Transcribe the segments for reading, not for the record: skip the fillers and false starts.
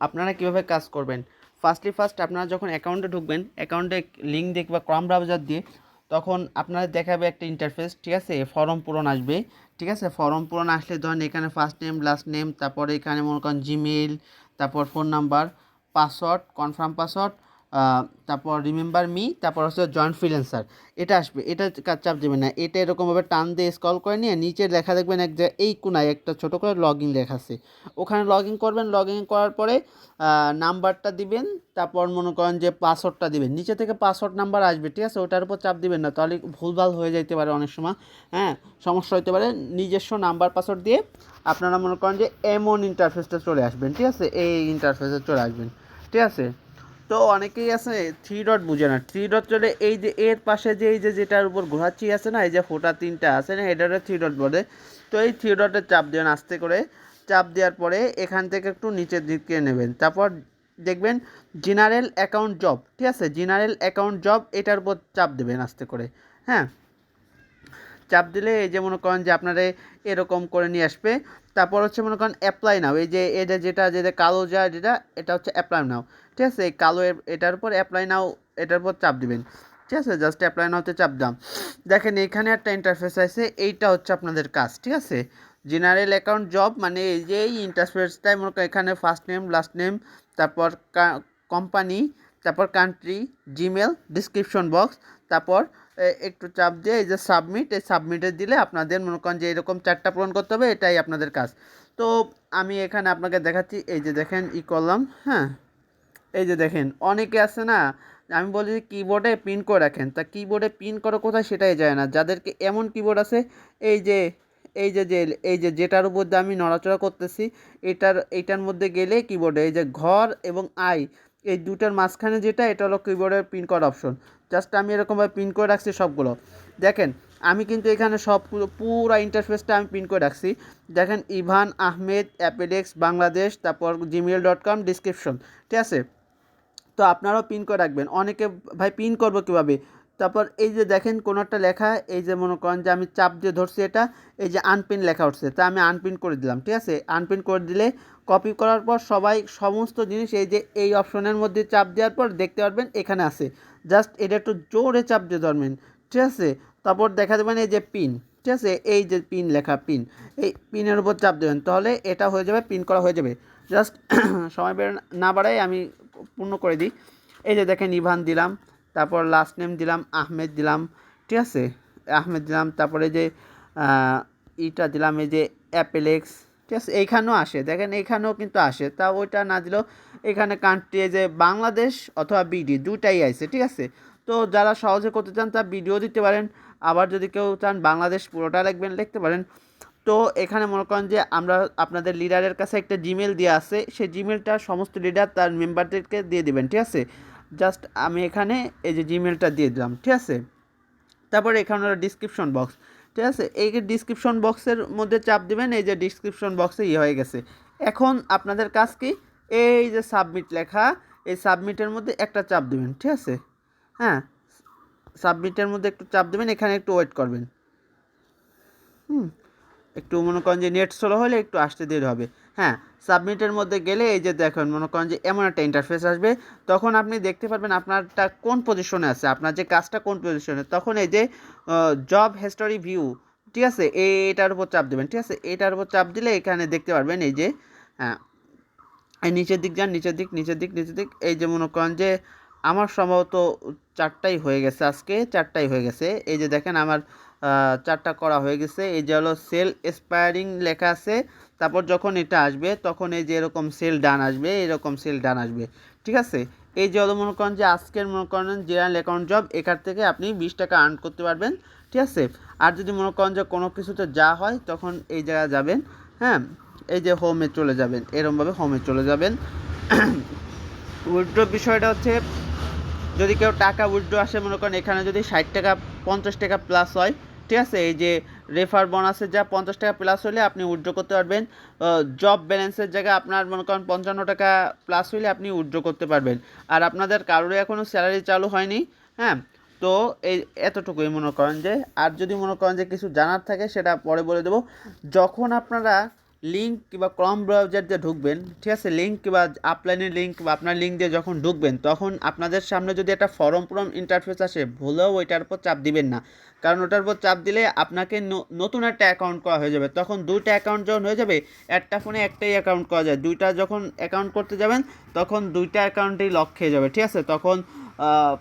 আপনারা কীভাবে কাজ করবেন, ফার্স্ট আপনারা যখন অ্যাকাউন্টে ঢুকবেন, অ্যাকাউন্টে লিঙ্ক দেখবে ক্রম ব্রাউজার দিয়ে, তখন আপনাদের দেখাবে একটা ইন্টারফেস, ঠিক আছে, ফর্ম পূরণ আসবে। ঠিক আছে, ফর্ম পূরণ আসলে ধরেন এখানে ফার্স্ট নেম লাস্ট নেম, তারপরে এখানে মনে করেন জিমেইল, তারপর phone number, password, confirm password, তারপর রিমেম্বার মি, তারপর হচ্ছে জয়েন্ট ফ্রিল্যান্সার, এটা আসবে। এটা চাপ দেবেন না, এটা এরকমভাবে টান দিয়ে স্ক্রল করে নিয়ে নিচে লেখা দেখবেন এক জায়গায় এই কোনায় একটা ছোটো করে লগ ইন লেখা আছে, ওখানে লগ ইন করবেন। লগ ইন করার পরে নাম্বারটা দিবেন, তারপর মনে করেন যে পাসওয়ার্ডটা দিবেন, নিচে থেকে পাসওয়ার্ড নাম্বার আসবে, ঠিক আছে, ওটার উপর চাপ দিবেন না, তাহলে ভুলভাল হয়ে যেতে পারে অনেক সময়, হ্যাঁ, সমস্যা হতে পারে। নিজস্ব নাম্বার পাসওয়ার্ড দিয়ে আপনারা মনে করেন যে এমন ইন্টারফেসটা চলে আসবেন, ঠিক আছে, এই ইন্টারফেসে চলে আসবেন, ঠিক আছে। তো অনেকেই আছে থ্রি ডট বুঝে না, থ্রি ডট চলে এই যে এর পাশে যে এই যে যেটার উপর ঘোরাচ্ছি আছে না, এই যে ফোটা তিনটা আছে না, এটার থ্রি ডট বলে। তো এই থ্রি ডটের চাপ দেবেন আস্তে করে, চাপ দেওয়ার পরে এখান থেকে একটু নিচের দিকে নেবেন, তারপর দেখবেন জেনারেল অ্যাকাউন্ট জব, ঠিক আছে, জেনারেল অ্যাকাউন্ট জব, এটার উপর চাপ দেবেন আস্তে করে, হ্যাঁ। চাপ দিলে এই যে মনে করেন যে আপনারা এরকম করে নিয়ে আসবে। তারপর হচ্ছে মনে করেন অ্যাপ্লাই নাও, এই যে এটা যেটা কালো যেটা, এটা হচ্ছে অ্যাপ্লাই নাও, ঠিক আছে, এই কালো এটার উপর অ্যাপ্লাই নাও, এটার উপর চাপ দিবেন, ঠিক আছে, জাস্ট অ্যাপ্লাই নাওতে চাপ দাম। দেখেন এখানে একটা ইন্টারফেস আছে, এইটা হচ্ছে আপনাদের কাজ, ঠিক আছে। জেনারেল অ্যাকাউন্ট জব মানে এই যে এই ইন্টারফেসটাই মনে করেন এখানে ফার্স্ট নেম লাস্ট নেম, তারপর কোম্পানি, তারপর কান্ট্রি, জিমেল, ডিসক্রিপশন বক্স, তারপর একটু চাপ দিয়ে এই যে সাবমিট, এই সাবমিটে দিলে আপনাদের মনে করেন যে এরকম 4টা পূরণ করতে হবে, এটাই আপনাদের কাজ। তো আমি এখানে আপনাকে দেখাচ্ছি, এই যে দেখেন ই করলাম, হ্যাঁ, এই যে দেখেন অনেকে আছে না, আমি বলি যে কিবোর্ডে পিন করে রাখেন, তা কিবোর্ডে পিন করে কোথায় সেটাই যায় না, যাদেরকে এমন কিবোর্ড আছে, এই যে এই যে যে এই যে যেটার উপর দিয়ে আমি নড়াচড়া করতেছি, এইটার মধ্যে গেলে কিবোর্ডে এই যে ঘর এবং আই, এই দুটার মাঝখানে যেটা, এটা হলো কিবোর্ডের পিন করার অপশন। জাস্ট আমি এরকমভাবে পিন করে রাখছি সবগুলো। দেখেন আমি কিন্তু এখানে সব পুরো ইন্টারফেসটা আমি পিন করে রাখছি। দেখেন ইভান আহমেদ অ্যাপেলেক্স বাংলাদেশ, তারপর gmail.com ডিসক্রিপশন, ঠিক আছে। তো আপনারাও পিন করে রাখবেন। অনেকে ভাই পিন করবো কীভাবে, তারপর এই যে দেখেন কোনো একটা লেখা, এই যে মনে করেন যে আমি চাপ দিয়ে ধরছি এটা, এই যে আনপিন লেখা উঠছে, তা আমি আনপিন করে দিলাম, ঠিক আছে। আনপিন করে দিলে কপি করার পর সবাই সমস্ত জিনিস এই যে এই অপশনের মধ্যে চাপ দেওয়ার পর দেখতে পারবেন এখানে আছে, জাস্ট এটা একটু জোরে চাপ দিয়ে ধরবেন, ঠিক আছে। তারপর দেখা দেবেন এই যে পিন, ঠিক আছে, এই যে পিন লেখা পিন, এই পিনের উপর চাপ দেবেন, তাহলে এটা হয়ে যাবে, পিন করা হয়ে যাবে। জাস্ট সময় না বাড়াই আমি পূর্ণ করে দিই। এই যে দেখেন ইভান দিলাম, তারপর লাস্ট নেম দিলাম আহমেদ দিলাম, ঠিক আছে, আহমেদ দিলাম, তারপরে যে ইটা দিলাম, এই যে অ্যাপেলেক্স, ঠিক আছে, এইখানেও আসে, দেখেন এইখানেও কিন্তু আসে, তা ওইটা না দিলেও এখানে কান্ট্রি এই যে বাংলাদেশ অথবা বিডি দুটাই আছে, ঠিক আছে। তো যারা সহজে করতে চান তা ভিডিও দিতে পারেন, আবার যদি কেউ চান বাংলাদেশ পুরোটা লিখতে পারেন। তো এখানে মনে করেন যে আমরা আপনাদের লিডারের কাছে একটা জিমেল দেওয়া আছে, সেই জিমেলটা সমস্ত লিডার তার মেম্বারদেরকে দিয়ে দেবেন, ঠিক আছে। জাস্ট আমি এখানে এই যে জিমেলটা দিয়ে দিলাম, ঠিক আছে। তারপরে এখানে হলো ডিসক্রিপশন বক্স, ঠিক আছে, এই ডিসক্রিপশন বক্সের মধ্যে চাপ দিবেন, এই যে ডিসক্রিপশন বক্সে হয়ে গেছে। এখন আপনাদের কাজ কি, এই যে সাবমিট লেখা, এই সাবমিটের মধ্যে একটা চাপ দিবেন, ঠিক আছে, হ্যাঁ, সাবমিটের মধ্যে একটু চাপ দেবেন, এখানে একটু ওয়েট করবেন, একটু মনে করেন যে নেট স্লো হলে একটু আসতে দেরি হবে, হ্যাঁ। সাবমিটের মধ্যে গেলে এই যে দেখুন মনে করেন যে এমন একটা ইন্টারফেস আসবে, তখন আপনি দেখতে পারবেন আপনারটা কোন পজিশনে আছে, আপনার যে কাজটা কোন পজিশনে, তখন এই যে জব হিস্টোরি ভিউ, ঠিক আছে, এটার উপর চাপ দেবেন, ঠিক আছে, এটার উপর চাপ দিলে এখানে দেখতে পারবেন এই যে, হ্যাঁ, এই নিচের দিক যান, নিচের দিক, এই যে মনে করেন যে আমার সম্ভবত 4টাই হয়ে গেছে, আজকে 4টাই হয়ে গেছে, এই যে দেখেন আমার 4টা করা হয়ে গেছে। এই যে হলো সেল এক্সপায়ারিং লেখা আছে, তারপর যখন এটা আসবে তখন এই যে এরকম সেল ডান আসবে, এরকম সেল ডান আসবে, ঠিক আছে। এই যে হলো মনে করেন যে আজকের মনে করেন জেনারেল অ্যাকাউন্ট জব, এখান থেকে আপনি 20 টাকা আর্ন করতে পারবেন, ঠিক আছে। আর যদি মনে করেন যে কোনো কিছুতে যা হয় তখন এই জায়গায় যাবেন, হ্যাঁ, এই যে হোমে চলে যাবেন, এরমভাবে হোমে চলে যাবেন। উইথড্র বিষয়টা হচ্ছে যদি কেউ টাকা উইথড্র আসে মনে করেন এখানে যদি 60 টাকা 50 টাকা প্লাস হয়, ঠিক আছে, এই যে রেফার বোনাসের যা 50 টাকা প্লাস হলে আপনি উইথড্র করতে পারবেন। জব ব্যালেন্সের জায়গায় আপনার মনে করেন 55 টাকা প্লাস হলে আপনি উইথড্র করতে পারবেন। আর আপনাদের কারোরই এখনও স্যালারি চালু হয়নি, হ্যাঁ। তো এই এতটুকুই মনে করেন যে, আর যদি মনে করেন যে কিছু জানার থাকে সেটা পরে বলে দেবো। যখন আপনারা লিঙ্ক কিংবা ক্রম ব্রাউজার দিয়ে ঢুকবেন, ঠিক আছে, লিঙ্ক কিংবা আপলাইনের লিঙ্ক বা আপনার লিঙ্ক দিয়ে যখন ঢুকবেন তখন আপনাদের সামনে যদি একটা ফর্ম পূরণ ইন্টারফেস আসে, ভুলেও ওইটার উপর চাপ দিবেন না। কারণ ওটার উপর চাপ দিলে আপনাকে নতুন একটা অ্যাকাউন্ট করা হয়ে যাবে। তখন দুইটা অ্যাকাউন্ট যখন হয়ে যাবে, একটা ফোনে একটাই অ্যাকাউন্ট করা যায়, দুইটা যখন অ্যাকাউন্ট করতে যাবেন তখন দুইটা অ্যাকাউন্টেই লক খেয়ে যাবে, ঠিক আছে। তখন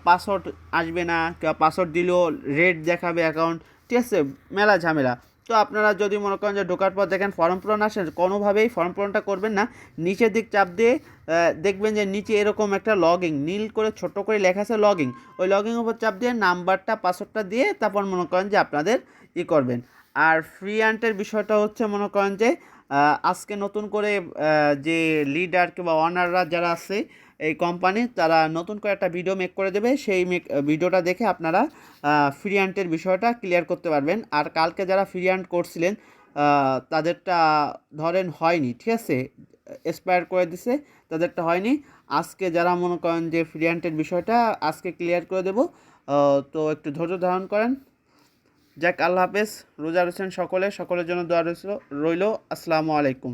পাসওয়ার্ড আসবে না, কিংবা পাসওয়ার্ড দিলেও রেড দেখাবে অ্যাকাউন্ট, ঠিক আছে, মেলা ঝামেলা। তো আপনারা যদি মনে করেন যে ঢোকার পর দেখেন ফর্ম পূরণ আসেন, কোনোভাবেই ফর্ম পূরণটা করবেন না। নিচের দিক চাপ দিয়ে দেখবেন যে নিচে এরকম একটা লগইন নীল করে ছোট করে লেখা আছে লগইন, ওই লগইনের উপর চাপ দিয়ে নাম্বারটা পাসওয়ার্ডটা দিয়ে তারপর মনে করেন যে আপনাদের করবেন। আর ফ্রি আন্টের বিষয়টা হচ্ছে মনে করেন যে আজকে নতুন করে যে লিডার কিংবা ওনাররা যারা আছে এই কোম্পানি, তারা নতুন করে একটা ভিডিও মেক করে দেবে, সেই ভিডিওটা দেখে আপনারা ফ্রি আন্টের বিষয়টা ক্লিয়ার করতে পারবেন। আর কালকে যারা ফ্রি আন্ট করছিলেন তাদেরটা ধরেন হয়নি, ঠিক আছে, এক্সপায়ার করে দিছে, তাদেরটা হয়নি। আজকে যারা মনে করেন যে ফ্রি আন্টের বিষয়টা আজকে ক্লিয়ার করে দেব, তো একটু ধৈর্য ধারণ করেন। যাক, আল্লাহ হাফেজ, রোজা রয়েছেন সকলের জন্য দোয়া রইল। আসসালামু আলাইকুম।